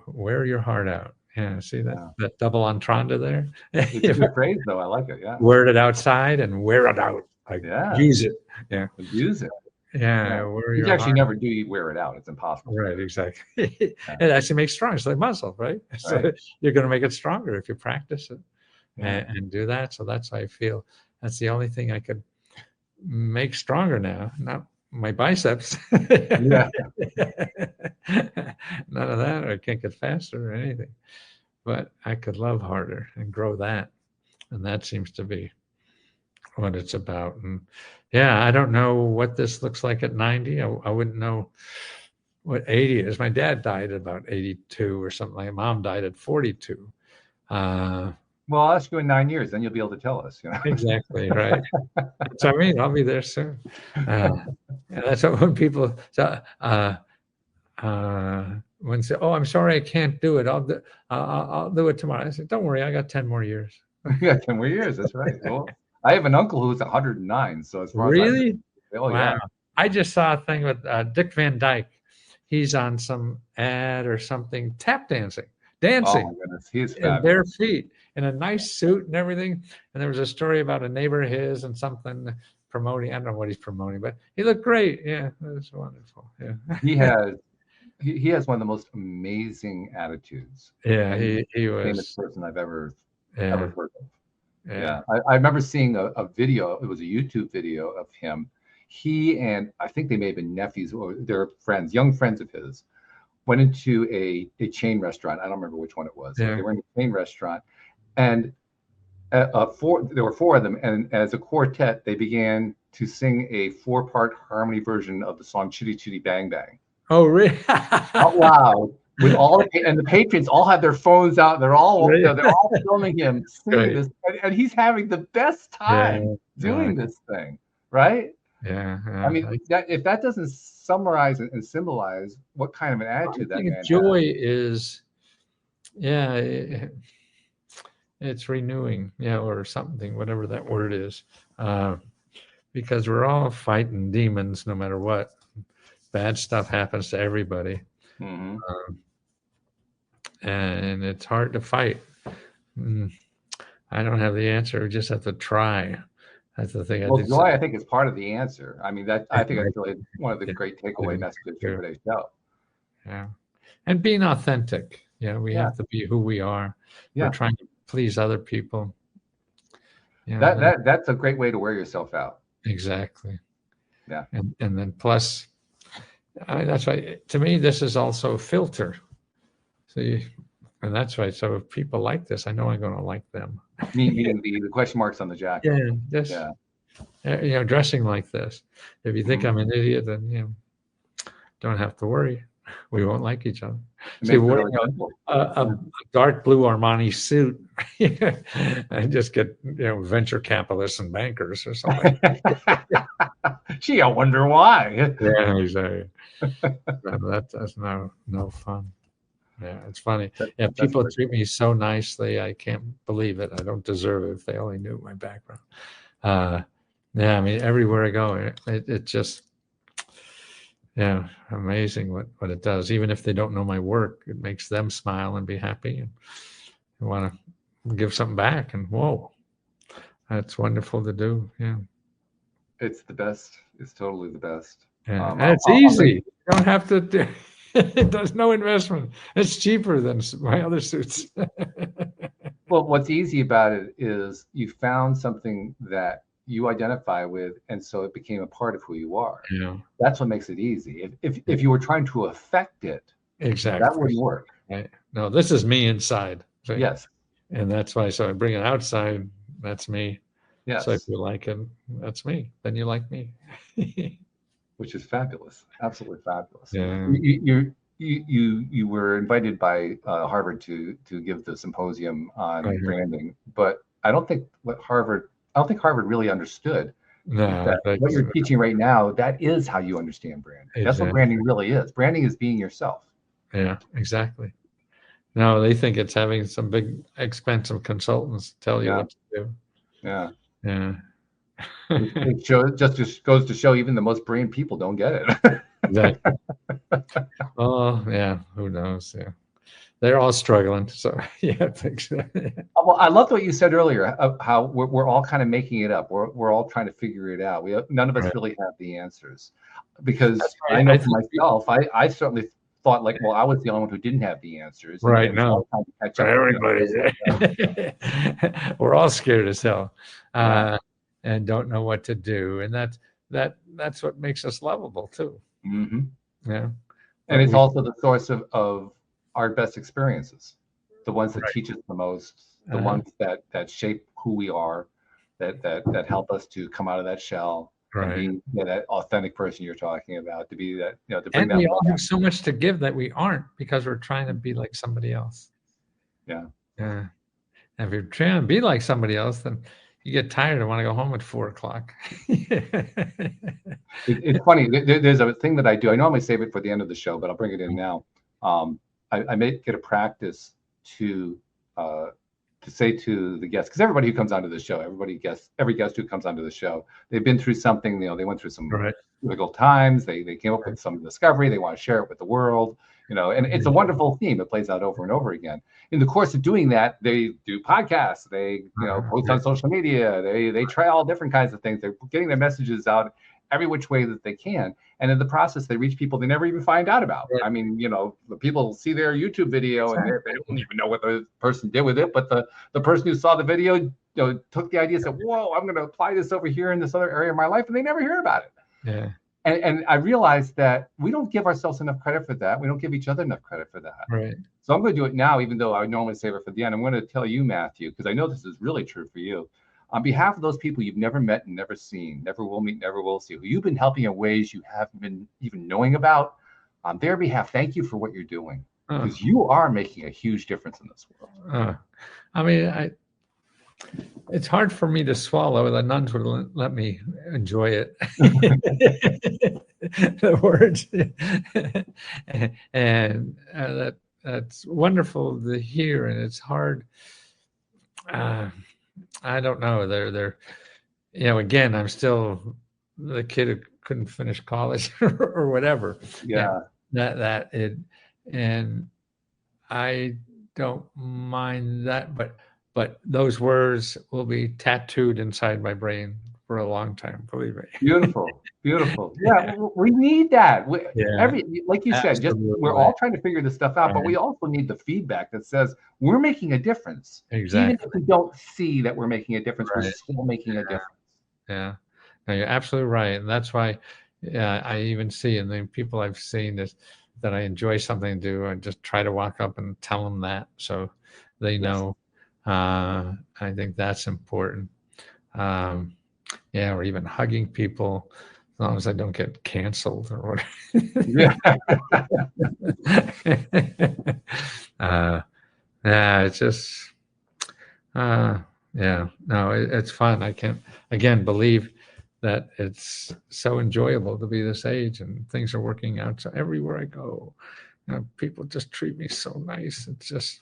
Wear your heart out. Yeah, see that double entendre there? It's a good phrase, though. I like it. Yeah. Wear it outside and wear it out. Like use it. Yeah. Use it. Yeah. You actually never do wear it out. It's impossible. Right. Exactly. It actually makes strong. It's like muscle, right? So you're going to make it stronger if you practice it and do that. So that's how I feel. That's the only thing I could make stronger now. Not my biceps. Yeah. None of that. I can't get faster or anything. But I could love harder and grow that. And that seems to be what it's about. And yeah, I don't know what this looks like at 90. I wouldn't know what 80 is. My dad died at about 82 or something. My mom died at 42. Well, I'll ask you in 9 years, then you'll be able to tell us. You know? Exactly, right. So I mean, I'll be there soon. That's what when people when say, "Oh, I'm sorry, I can't do it. I'll do it tomorrow." I said, "Don't worry, I got 10 more years." Yeah, 10 more years. That's right. Well, I have an uncle who's 109. So as far really, as wow. Yeah. I just saw a thing with Dick Van Dyke. He's on some ad or something, tap dancing. Oh my goodness, he's fabulous. In bare feet, in a nice suit and everything. And there was a story about a neighbor of his and something promoting. I don't know what he's promoting, but he looked great. Yeah, it was wonderful. Yeah, he has one of the most amazing attitudes. Yeah, he was famous person I've ever heard of. Yeah, I remember seeing a video. It was a YouTube video of him. He and I think they may have been nephews or they're friends, young friends of his. Went into a chain restaurant. I don't remember which one it was. They were in a chain restaurant, and there were 4 of them. And as a quartet, they began to sing a 4-part harmony version of the song "Chitty Chitty Bang Bang." Oh, really? Out loud, with and the patrons all have their phones out. They're all filming him singing this, and he's having the best time doing this thing, right? Yeah. I mean, if that doesn't summarize and symbolize what kind of an attitude that man joy has. is, it's renewing, or something, whatever that word is, because we're all fighting demons no matter what. Bad stuff happens to everybody. Mm-hmm. And it's hard to fight. I don't have the answer. We just have to try. That's the thing. Well, joy, I think, is part of the answer. I mean, I think that's really one of the great takeaway messages for today's show. Yeah. And being authentic. We have to be who we are. We're trying to please other people. That's a great way to wear yourself out. Exactly. Yeah. And then plus, that's why, to me, this is also a filter. See, and that's why. So if people like this, I know I'm going to like them. Meaning the question marks on the jacket. Dressing like this. If you think I'm an idiot, then don't have to worry. We won't like each other. See, wearing a dark blue Armani suit, and just get venture capitalists and bankers or something. Gee, I wonder why. Yeah, exactly. That's no fun. Yeah, it's funny. People treat me so nicely. I can't believe it. I don't deserve it if they only knew my background. I mean, everywhere I go, it just, amazing what it does. Even if they don't know my work, it makes them smile and be happy and want to give something back. And whoa, that's wonderful to do. Yeah. It's the best. It's totally the best. Yeah. And it's easy. You don't have to do there's no investment. It's cheaper than my other suits. Well, what's easy about it is you found something that you identify with, and so it became a part of who you are. Yeah. That's what makes it easy. If you were trying to affect it, exactly, that wouldn't work. Right. No, this is me inside. Right? Yes. And that's why, so I bring it outside. That's me. Yes. So if you like it, that's me. Then you like me. Which is fabulous. Absolutely fabulous. Yeah. you were invited by Harvard to give the symposium on branding, but I don't think Harvard really understood No, that what you're teaching right now, that is how you understand branding. Exactly. That's what branding really is. Branding is being yourself. Yeah, exactly. No, they think it's having some big expensive consultants tell you what to do. Yeah. Yeah. It just goes to show even the most brilliant people don't get it. Exactly. Oh, yeah. Who knows? Yeah. They're all struggling. So, yeah. Well, I loved what you said earlier of how we're all kind of making it up. We're all trying to figure it out. None of us really have the answers, because I know for myself, I certainly thought like, well, I was the only one who didn't have the answers. Right. No, everybody's we're all scared as hell, and don't know what to do, and that's what makes us lovable too. Mm-hmm. Yeah, and it's also the source of our best experiences, the ones that teach us the most, the ones that shape who we are, that help us to come out of that shell. And being that authentic person you're talking about, to be that, to bring that. We all have so much to give that we aren't, because we're trying to be like somebody else. Yeah. Yeah. And if you're trying to be like somebody else, then you get tired and want to go home at 4 o'clock. It's funny. There's a thing that I do. I normally save it for the end of the show, but I'll bring it in now. I make it a practice to say to the guests, because everybody who comes onto the show, every guest who comes onto the show, they've been through something. They went through some difficult times. They came up with some discovery. They want to share it with the world. And it's a wonderful theme. It plays out over and over again. In the course of doing that, they do podcasts. They post on social media. They try all different kinds of things. They're getting their messages out every which way that they can. And in the process, they reach people they never even find out about. I mean, the people see their YouTube video and they don't even know what the person did with it. But the person who saw the video, took the idea and said, whoa, I'm going to apply this over here in this other area of my life. And they never hear about it. Yeah. And I realized that we don't give ourselves enough credit for that. We don't give each other enough credit for that. Right. So I'm going to do it now, even though I normally save it for the end. I'm going to tell you, Matthew, because I know this is really true for you. On behalf of those people you've never met and never seen, never will meet, never will see, who you've been helping in ways you haven't been even knowing about, on their behalf, thank you for what you're doing, because you are making a huge difference in this world. I mean, it's hard for me to swallow. The nuns would let me enjoy it. The words, and that's wonderful to hear, and it's hard. I don't know. They're again, I'm still the kid who couldn't finish college or whatever. Yeah. And I don't mind that, but those words will be tattooed inside my brain for a long time, believe me. Beautiful. Yeah, we need that. Like you said, we're all trying to figure this stuff out, but we also need the feedback that says we're making a difference. Exactly. Even if we don't see that we're making a difference, we're still making a difference. Yeah. No, you're absolutely right. And that's why I even see in the people I've seen is that I enjoy something to do. I just try to walk up and tell them that so they know. I think that's important. Or even hugging people, as long as I don't get canceled or whatever. It's just, it's fun. I can't, again, believe that it's so enjoyable to be this age and things are working out. So everywhere I go, people just treat me so nice. It's just,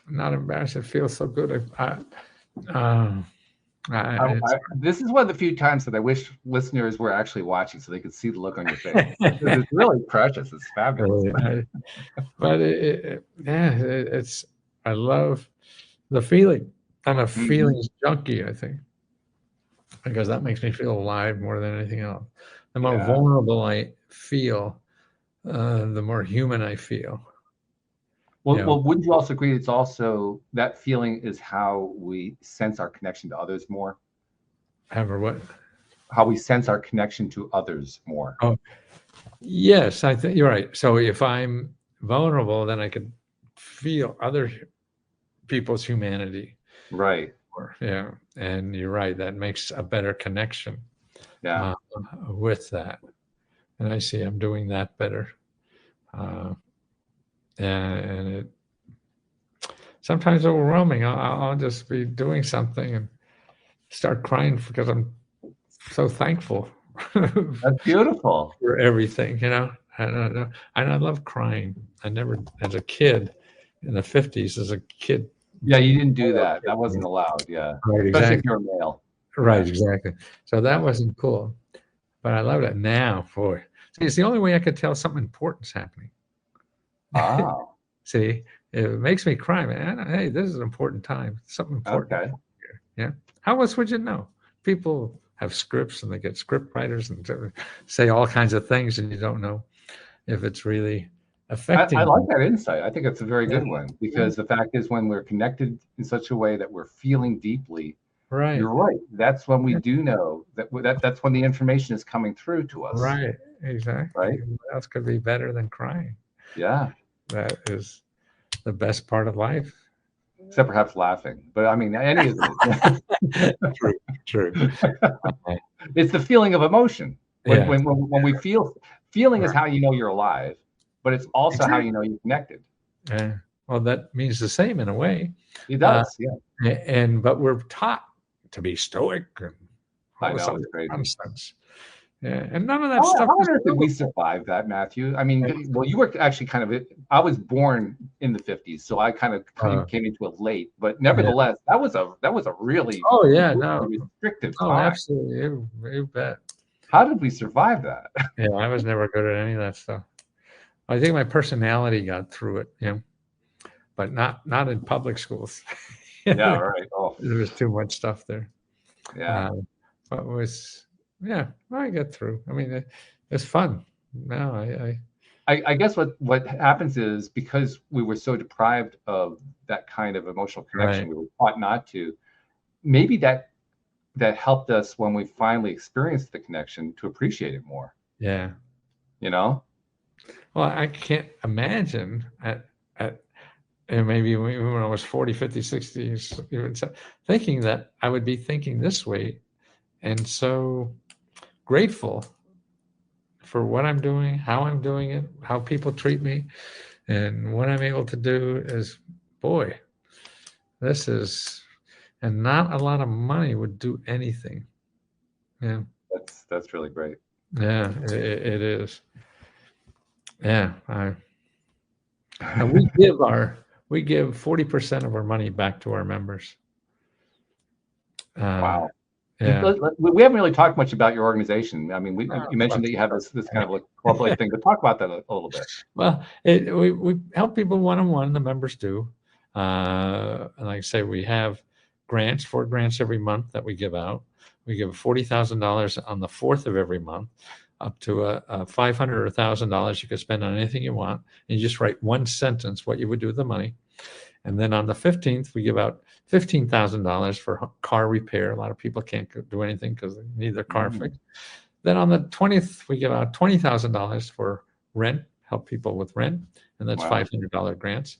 I'm not embarrassed. It feels so good. This is one of the few times that I wish listeners were actually watching so they could see the look on your face. It's really precious. It's fabulous. But it's, I love the feeling. I'm a feelings junkie, I think, because that makes me feel alive more than anything else. The more vulnerable I feel, the more human I feel. Well, wouldn't you also agree it's also that feeling is how we sense our connection to others more? What? How we sense our connection to others more. Oh, yes, I think you're right. So if I'm vulnerable, then I can feel other people's humanity. Right. And you're right. That makes a better connection. Yeah. With that, and I see I'm doing that better. And it sometimes overwhelming. I'll just be doing something and start crying because I'm so thankful That's beautiful. for everything, And I love crying. I never, as a kid in the 50s, as a kid. Yeah, you didn't do that. That wasn't allowed. Yeah. Right, Especially if exactly. you're a male. Right, exactly. So that wasn't cool. But I love it now, boy. See, it's the only way I could tell something important's happening. Ah. See, it makes me cry, man. Hey, this is an important time. Something important. Okay. Yeah. How else would you know? People have scripts and they get script writers and say all kinds of things, and you don't know if it's really affecting. I like that insight. I think it's a very good one, because the fact is, when we're connected in such a way that we're feeling deeply, right. You're right. That's when we do know that's when the information is coming through to us. Right. Exactly. Right. What else could be better than crying? Yeah. That is the best part of life. Except perhaps laughing, but I mean, any of it. True. It's the feeling of emotion. Yeah. When we feeling is how you know you're alive, but it's also how you know you're connected. Yeah. Well, that means the same in a way. It does. Yeah. But we're taught to be stoic and I know, it's crazy. nonsense. Yeah, and none of that stuff. How on earth did we survive that, Matthew? I mean, well, you were actually I was born in the 50s, so I kind of came into it late. But nevertheless, that was a really restrictive time. Oh, absolutely, you bet. How did we survive that? Yeah, I was never good at any of that stuff. I think my personality got through it, but not in public schools. Yeah, right. Oh, there was too much stuff there. Yeah, but it was. Yeah, I get through. I mean, it's fun. No, I guess what happens is, because we were so deprived of that kind of emotional connection, we were taught not to. Maybe that helped us when we finally experienced the connection to appreciate it more. Yeah. Well, I can't imagine and maybe when I was 40, 50, 60, even thinking that I would be thinking this way, and so grateful for what I'm doing, how I'm doing it, how people treat me, and what I'm able to do is, boy, this is, and not a lot of money would do anything. Yeah, that's really great. Yeah, it is. Yeah, and we give 40% of our money back to our members. Wow. Yeah. We haven't really talked much about your organization. I mean, you mentioned that you have this kind of like corporate thing, but talk about that a little bit. Well, we help people one-on-one. The members do. And like I say, we have grants, 4 grants every month that we give out. We give $40,000 on the 4th of every month, up to a $500 or $1,000 you can spend on anything you want. And you just write one sentence what you would do with the money. And then on the 15th, we give out $15,000 for car repair. A lot of people can't do anything because they need their car fixed. Then on the 20th, we give out $20,000 for rent, help people with rent, and that's $500 grants.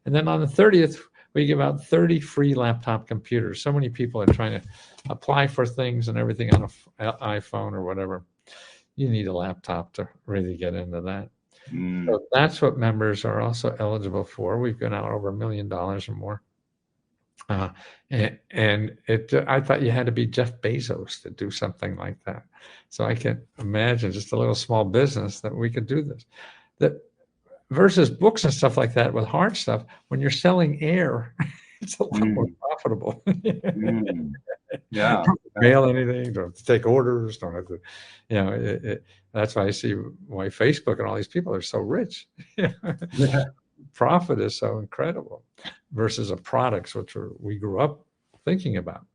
And then on the 30th, we give out 30 free laptop computers. So many people are trying to apply for things and everything on an iPhone or whatever. You need a laptop to really get into that. So that's what members are also eligible for. We've given out over $1 million or more. And I thought you had to be Jeff Bezos to do something like that. So I can imagine just a little small business that we could do this. That versus books and stuff like that with hard stuff, when you're selling air, it's a lot more profitable. Yeah. Mail anything, don't have to take orders, don't have to, that's why I see why Facebook and all these people are so rich. Profit is so incredible versus a products, which we grew up thinking about.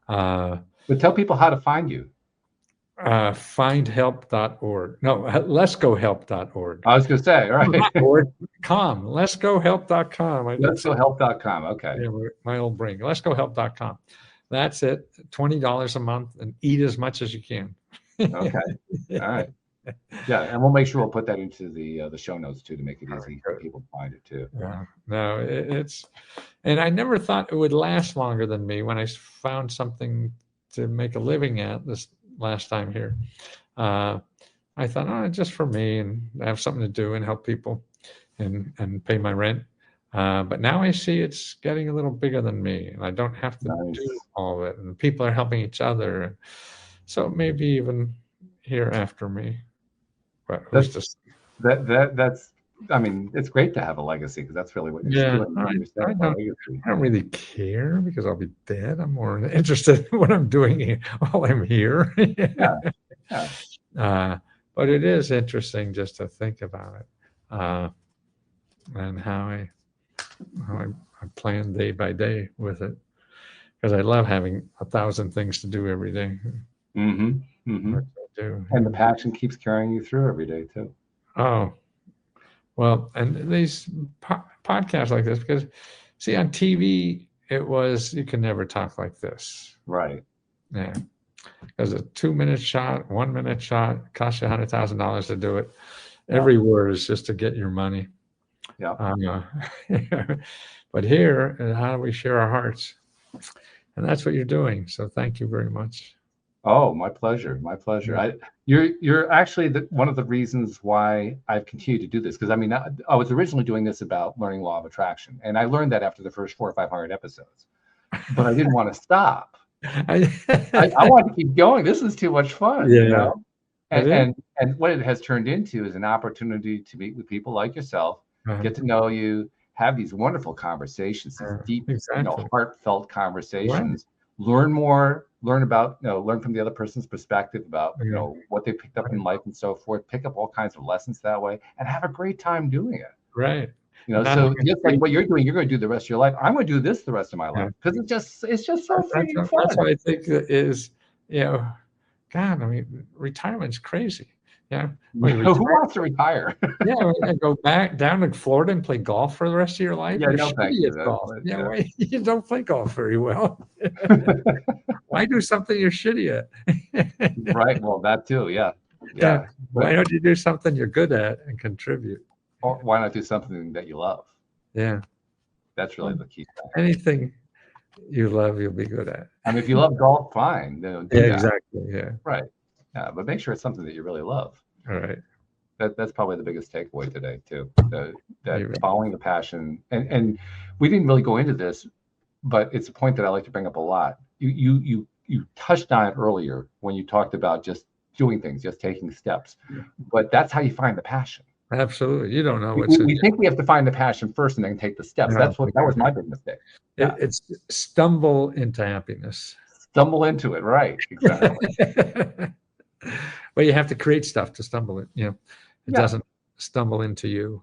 But tell people how to find you. Findhelp.org. No, lescohelp.org. I was going to say, all right. .com. Lescohelp.com. Lescohelp.com. Okay. Yeah, my old brain. Lescohelp.com. That's it. $20 a month, and eat as much as you can. Okay. All right. Yeah, and we'll make sure we'll put that into the show notes too, to make it easy for people to find it too. Yeah. No, it's, and I never thought it would last longer than me when I found something to make a living at this last time here. I I thought, oh, just for me and have something to do and help people and pay my rent. But now I see it's getting a little bigger than me, and I don't have to Nice. do all of it. And people are helping each other, so maybe even here after me. But who's to say? That's. I mean, it's great to have a legacy because that's really what you're doing. I don't really care because I'll be dead. I'm more interested in what I'm doing here while I'm here. Yeah. But it is interesting just to think about it and how I plan day by day with it, because I love having 1,000 things to do every day. Mm-hmm. Mm-hmm. And the passion keeps carrying you through every day too. Oh, well, and these podcasts like this, because see, on TV, it was, you can never talk like this. Right. Yeah. Because a 2-minute shot, 1-minute shot, costs you $100,000 to do it. Yeah. Every word is just to get your money. Yeah. But here, how do we share our hearts? And that's what you're doing. So thank you very much. Oh, my pleasure. My pleasure. Yeah. You're actually one of the reasons why I've continued to do this. Because I mean, I was originally doing this about learning law of attraction, and I learned that after the first 400 or 500 episodes, but I didn't want to stop. I want to keep going. This is too much fun, yeah. You know. And what it has turned into is an opportunity to meet with people like yourself, get to know you, have these wonderful conversations, these deep, heartfelt conversations. Right. Learn more. Learn about, learn from the other person's perspective about, what they picked up in life and so forth. Pick up all kinds of lessons that way, and have a great time doing it. Right. So just like what you're doing, you're going to do the rest of your life. I'm going to do this the rest of my life because it's just so freaking fun. That's what I think is, God, I mean, retirement's crazy. Yeah. Who wants to retire? And go back down to Florida and play golf for the rest of your life. Yeah, no, thank you. Golf. You don't play golf very well. Why do something you're shitty at? Right. Well, that too. Yeah. Why don't you do something you're good at and contribute? Or why not do something that you love? Yeah. That's really the key thing. Anything you love, you'll be good at. I mean, if you love golf, fine. Exactly. Yeah. Right. Yeah, but make sure it's something that you really love. All right. That's probably the biggest takeaway today too. That following the passion, and we didn't really go into this, but it's a point that I like to bring up a lot. You touched on it earlier when you talked about just doing things, just taking steps, but that's how you find the passion. Absolutely. You don't know we think we have to find the passion first and then take the steps. That was my big mistake. It's stumble into happiness. Stumble into it, right? Exactly. Well, you have to create stuff to stumble it. It doesn't stumble into you.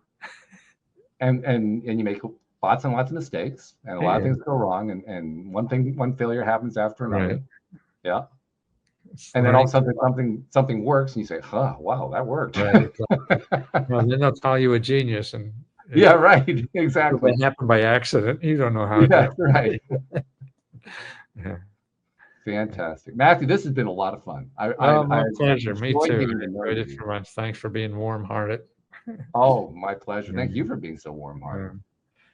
And you make lots and lots of mistakes, and a lot of things go wrong, and one failure happens after another. Right. Yeah. And then all of a sudden something works, and you say, wow, that worked. Right. Well, then they'll call you a genius, and right, exactly. It happened by accident. You don't know how. Yeah, right. Yeah. Fantastic, Matthew. This has been a lot of fun. My pleasure. Me too. Enjoyed it so much. Thanks for being warm-hearted. Oh, my pleasure. Thank you for being so warm-hearted.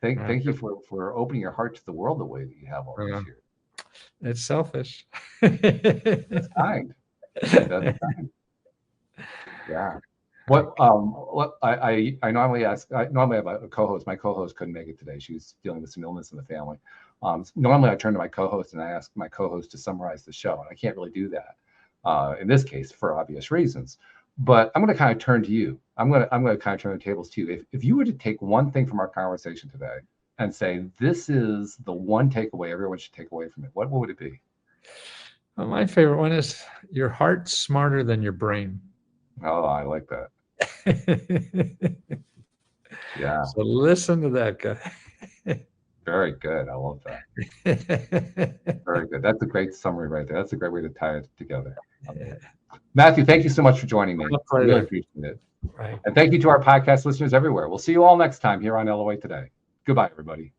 Thank you for opening your heart to the world the way that you have all these years. It's selfish. That's kind. That's kind. Yeah. What I normally ask. I normally have a co-host. My co-host couldn't make it today. She was dealing with some illness in the family. Normally I turn to my co-host and I ask my co-host to summarize the show, and I can't really do that in this case for obvious reasons. But I'm going to kind of turn to you. I'm going to kind of turn the tables to you. If you were to take one thing from our conversation today and say this is the one takeaway everyone should take away from it, what would it be? Well, my favorite one is your heart's smarter than your brain. Oh, I like that. Yeah. So listen to that guy. Very good. I love that. Very good. That's a great summary right there. That's a great way to tie it together. Matthew, thank you so much for joining me. I really appreciate it. Right. And thank you to our podcast listeners everywhere. We'll see you all next time here on LOA Today. Goodbye, everybody.